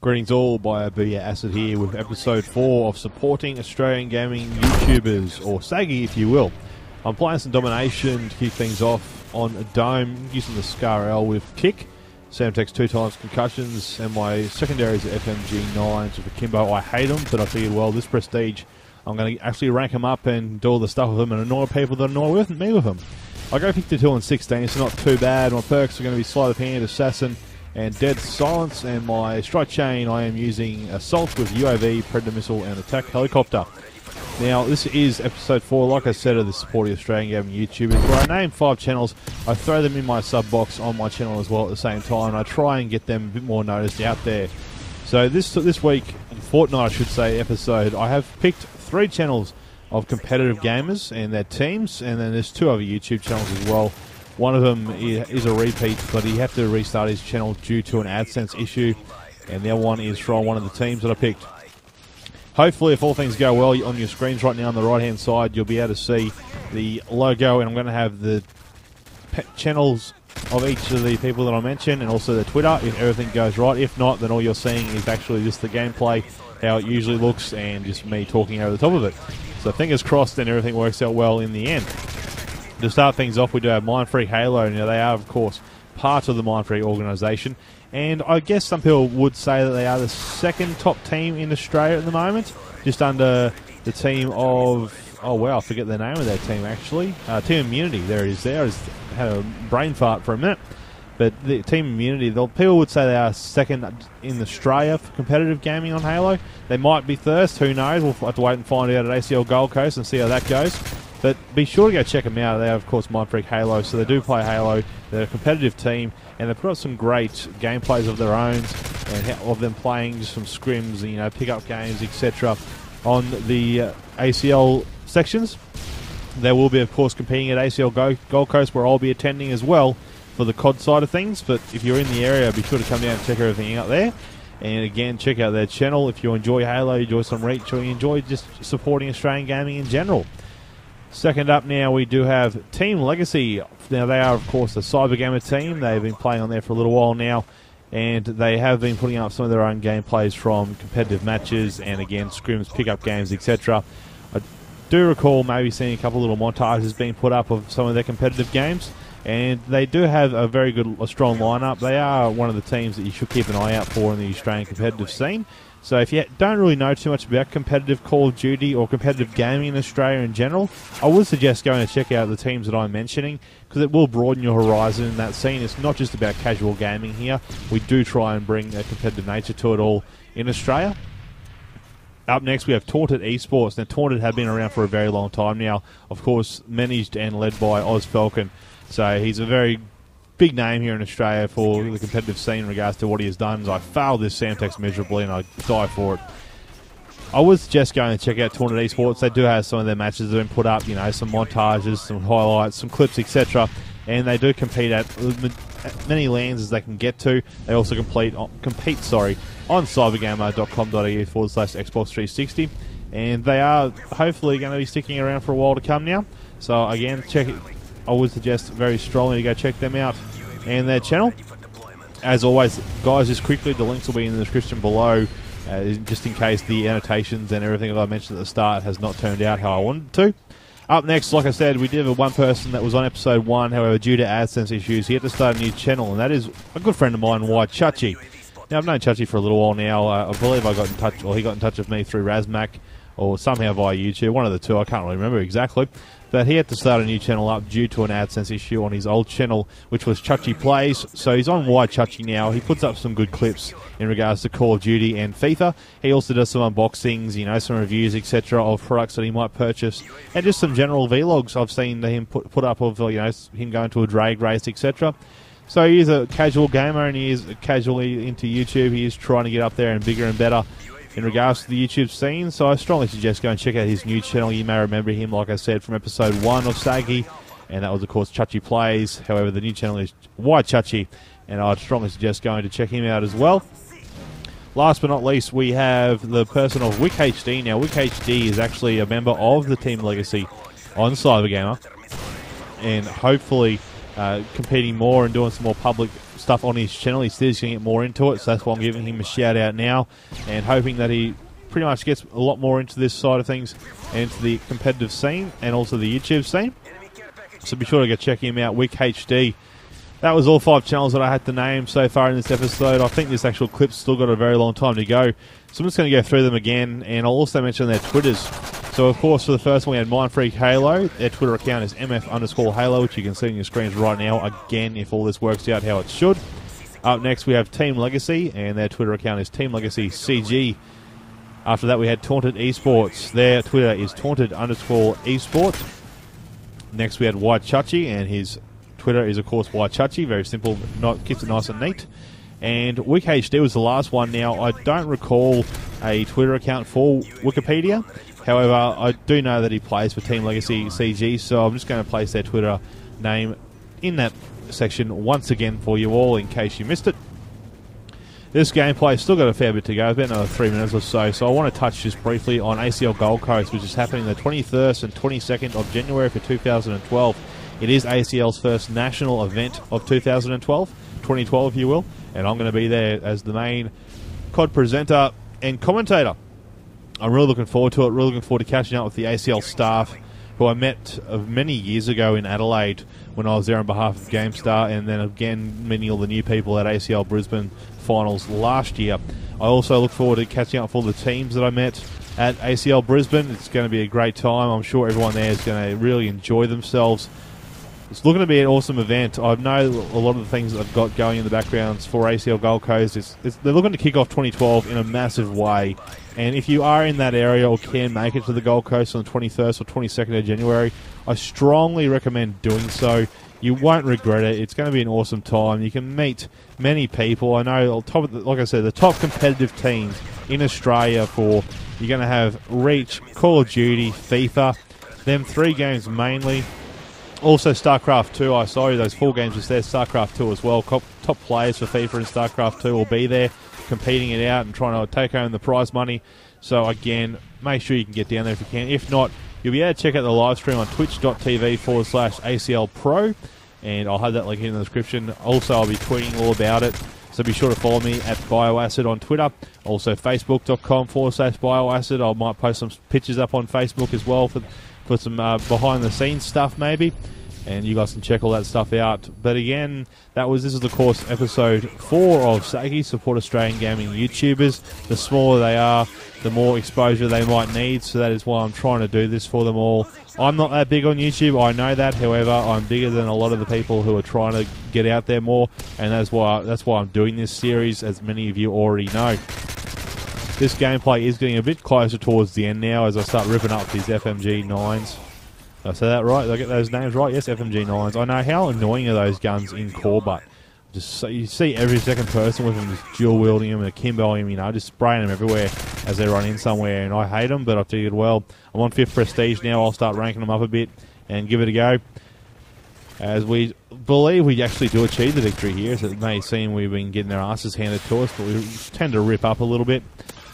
Greetings all, Booyah Acid here with episode 4 of supporting Australian gaming YouTubers, or Saggy if you will. I'm playing some Domination to kick things off on a Dome, using the Scar L with Kick. Sam takes 2 times concussions, and my secondaries are FMG9s with Akimbo. I hate them, but I figured, well, this Prestige, I'm going to actually rank them up and do all the stuff with them and annoy people that annoy me with them. I go 52 and 16, so not too bad. My perks are going to be Sleight of Hand, Assassin, and Dead Silence, and my strike chain I am using Assault with UAV, Predator Missile, and Attack Helicopter. Now, this is episode 4, like I said, of the supporting Australian gaming YouTubers, where I name 5 channels. I throw them in my sub box on my channel as well at the same time, and I try and get them a bit more noticed out there. So this week, fortnight I should say, episode, I have picked 3 channels of competitive gamers and their teams, and then there's 2 other YouTube channels as well. One of them is a repeat, but he had to restart his channel due to an AdSense issue, and the other one is from one of the teams that I picked. Hopefully, if all things go well, on your screens right now on the right-hand side, you'll be able to see the logo, and I'm going to have the channels of each of the people that I mentioned, and also the Twitter, if everything goes right. If not, then all you're seeing is actually just the gameplay, how it usually looks, and just me talking over the top of it. So fingers crossed, and everything works out well in the end. To start things off, we do have Mindfreak Halo. Now, they are, of course, part of the Mindfreak organisation, and I guess some people would say that they are the second top team in Australia at the moment, just under the team of, oh wow, I forget the name of their team actually, Team Immunity. There it is there. I just had a brain fart for a minute. But the Team Immunity, people would say they are second in Australia for competitive gaming on Halo. They might be first, who knows? We'll have to wait and find out at ACL Gold Coast and see how that goes. But be sure to go check them out. They are, of course, Mindfreak Halo, so they do play Halo. They're a competitive team, and they've put up some great gameplays of their own, and of them playing just some scrims, and, you know, pick-up games, etc. on the ACL sections. They will be, of course, competing at ACL Gold Coast, where I'll be attending as well for the COD side of things. But if you're in the area, be sure to come down and check everything out there. And again, check out their channel. If you enjoy Halo, you enjoy some reach, or you enjoy just supporting Australian gaming in general. Second up now, we do have TeamLegacy. Now, they are, of course, a cyber gamer team. They've been playing on there for a little while now, and they have been putting up some of their own gameplays from competitive matches and, again, scrims, pickup games, etc. I do recall maybe seeing a couple of little montages being put up of some of their competitive games, and they do have a very good, strong lineup. They are one of the teams that you should keep an eye out for in the Australian competitive scene. So if you don't really know too much about competitive Call of Duty or competitive gaming in Australia in general, I would suggest going to check out the teams that I'm mentioning, because it will broaden your horizon in that scene. It's not just about casual gaming here. We do try and bring a competitive nature to it all in Australia. Up next, we have Taunted eSports. Now, Taunted have been around for a very long time now. Of course, managed and led by Oz Falcon. So he's a very big name here in Australia for the competitive scene in regards to what he has done. I failed this Samtex miserably, and I die for it. I would suggest going and check out Taunted eSports. They do have some of their matches that have been put up, you know, some montages, some highlights, some clips, etc. And they do compete at many lands as they can get to. They also compete on cybergamer.com.au/Xbox 360. And they are hopefully going to be sticking around for a while to come now. So again, check it. I would suggest very strongly to go check them out and their channel. As always, guys, just quickly, the links will be in the description below, just in case the annotations and everything that I mentioned at the start has not turned out how I wanted to. Up next, like I said, we did have one person that was on episode 1, however, due to AdSense issues, he had to start a new channel, and that is a good friend of mine, WhyChuchie. Now, I've known Chuchie for a little while now. I believe I got in touch, or he got in touch with me through Razmac, or somehow via YouTube, one of the two, I can't really remember exactly. But he had to start a new channel up due to an AdSense issue on his old channel, which was Chuchie Plays. So he's on WhyChuchie now. He puts up some good clips in regards to Call of Duty and FIFA. He also does some unboxings, you know, some reviews, etc. of products that he might purchase, and just some general vlogs I've seen him put up of, you know, him going to a drag race, etc. So he is a casual gamer, and he is casually into YouTube. He is trying to get up there and bigger and better in regards to the YouTube scene, so I strongly suggest go and check out his new channel. You may remember him, like I said, from episode 1 of Saggy, and that was, of course, Chuchie Plays. However, the new channel is WhyChuchie, and I'd strongly suggest going to check him out as well. Last but not least, we have the person of WhickHD. Now, WhickHD is actually a member of the TeamLegacy on Cybergamer, and hopefully competing more and doing some more public stuff on his channel. He says he's going to get more into it, so that's why I'm giving him a shout out now, and hoping that he pretty much gets a lot more into this side of things, and into the competitive scene, and also the YouTube scene. So be sure to go check him out, WhickHD. That was all 5 channels that I had to name so far in this episode. I think this actual clip's still got a very long time to go, so I'm just going to go through them again, and I'll also mention their Twitters. So, of course, for the first one, we had Mindfreak Halo. Their Twitter account is MF_Halo, which you can see on your screens right now, again, if all this works out how it should. Up next, we have TeamLegacy, and their Twitter account is TeamLegacyCG. After that, we had Taunted eSports. Their Twitter is Taunted_eSports. Next, we had WhyChuchie, and his Twitter is, of course, WhyChuchie. Very simple, keeps it nice and neat. And WhickHD was the last one. Now, I don't recall a Twitter account for Wikipedia. However, I do know that he plays for TeamLegacy CG, so I'm just going to place their Twitter name in that section once again for you all, in case you missed it. This gameplay's still got a fair bit to go, about another 3 minutes or so, so I want to touch just briefly on ACL Gold Coast, which is happening the 21st and 22nd of January for 2012. It is ACL's first national event of 2012, if you will, and I'm going to be there as the main COD presenter and commentator. I'm really looking forward to it, really looking forward to catching up with the ACL staff, who I met many years ago in Adelaide when I was there on behalf of GameStar, and then again meeting all the new people at ACL Brisbane finals last year. I also look forward to catching up with all the teams that I met at ACL Brisbane. It's going to be a great time. I'm sure everyone there is going to really enjoy themselves. It's looking to be an awesome event. I know a lot of the things that I've got going in the backgrounds for ACL Gold Coast. They're looking to kick off 2012 in a massive way. And if you are in that area or can make it to the Gold Coast on the 21st or 22nd of January, I strongly recommend doing so. You won't regret it. It's going to be an awesome time. You can meet many people. I know, like I said, the top competitive teams in Australia for, you're going to have Reach, Call of Duty, FIFA, them 3 games mainly. Also StarCraft 2, I saw you, those 4 games just there, StarCraft 2 as well. Top players for FIFA and StarCraft 2 will be there, competing it out and trying to take home the prize money. So again, make sure you can get down there if you can. If not, you'll be able to check out the live stream on twitch.tv/ACL Pro, and I'll have that link in the description. Also, I'll be tweeting all about it, so be sure to follow me at Bioacid on Twitter. Also, facebook.com/Bioacid. I might post some pictures up on Facebook as well for some behind-the-scenes stuff maybe, and you guys can check all that stuff out. But again, this is of course episode 4 of Sagi, Support Australian Gaming YouTubers. The smaller they are, the more exposure they might need, so that is why I'm trying to do this for them all. I'm not that big on YouTube, I know that. However, I'm bigger than a lot of the people who are trying to get out there more, and that's why I'm doing this series, as many of you already know. This gameplay is getting a bit closer towards the end now as I start ripping up these FMG9s. Did I say that right? Did I get those names right? Yes, FMG9s. I know how annoying are those guns in core, but you see every second person with them just dual wielding them and akimboing them, just spraying them everywhere as they run in somewhere, and I hate them, but I figured, well, I'm on 5th Prestige now, I'll start ranking them up a bit and give it a go. As we believe we actually do achieve the victory here, so it may seem we've been getting their asses handed to us, but we tend to rip up a little bit.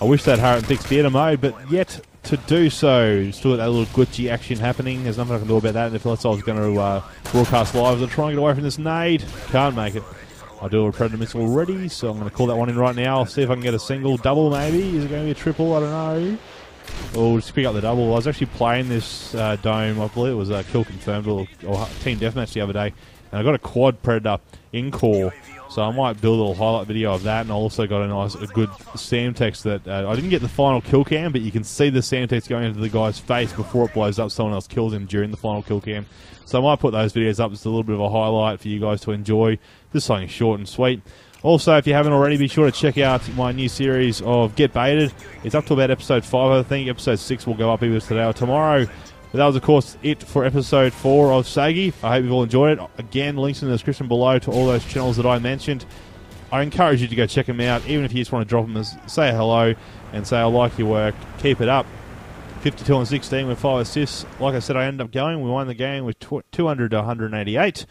I wish that Harrison fixed theatre mode, but yet to do so. Still got that little glitchy action happening. There's nothing I can do about that, and if I was going to broadcast live, I'll try and get away from this nade. Can't make it. I do have a Predator missile already, so I'm going to call that one in right now. I'll see if I can get a single, double maybe. Is it going to be a triple? I don't know. Oh, just pick up the double. I was actually playing this dome, I believe it was kill confirmed or team deathmatch the other day, and I got a quad Predator in core. So I might build a little highlight video of that, and I also got a good Samtex that I didn't get the final kill cam, but you can see the Samtex going into the guy's face before it blows up. Someone else kills him during the final kill cam. So I might put those videos up as a little bit of a highlight for you guys to enjoy. Just something short and sweet. Also, if you haven't already, be sure to check out my new series of Get Baited. It's up to about episode 5, I think. Episode 6 will go up either today or tomorrow. But that was, of course, it for episode 4 of Sagi. I hope you've all enjoyed it. Again, links in the description below to all those channels that I mentioned. I encourage you to go check them out, even if you just want to drop them, say hello and say, I like your work. Keep it up. 52 and 16 with 5 assists. Like I said, I ended up going. We won the game with 200 to 188.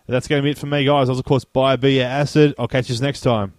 That's going to be it for me, guys. I was, of course, Bioacid. I'll catch you next time.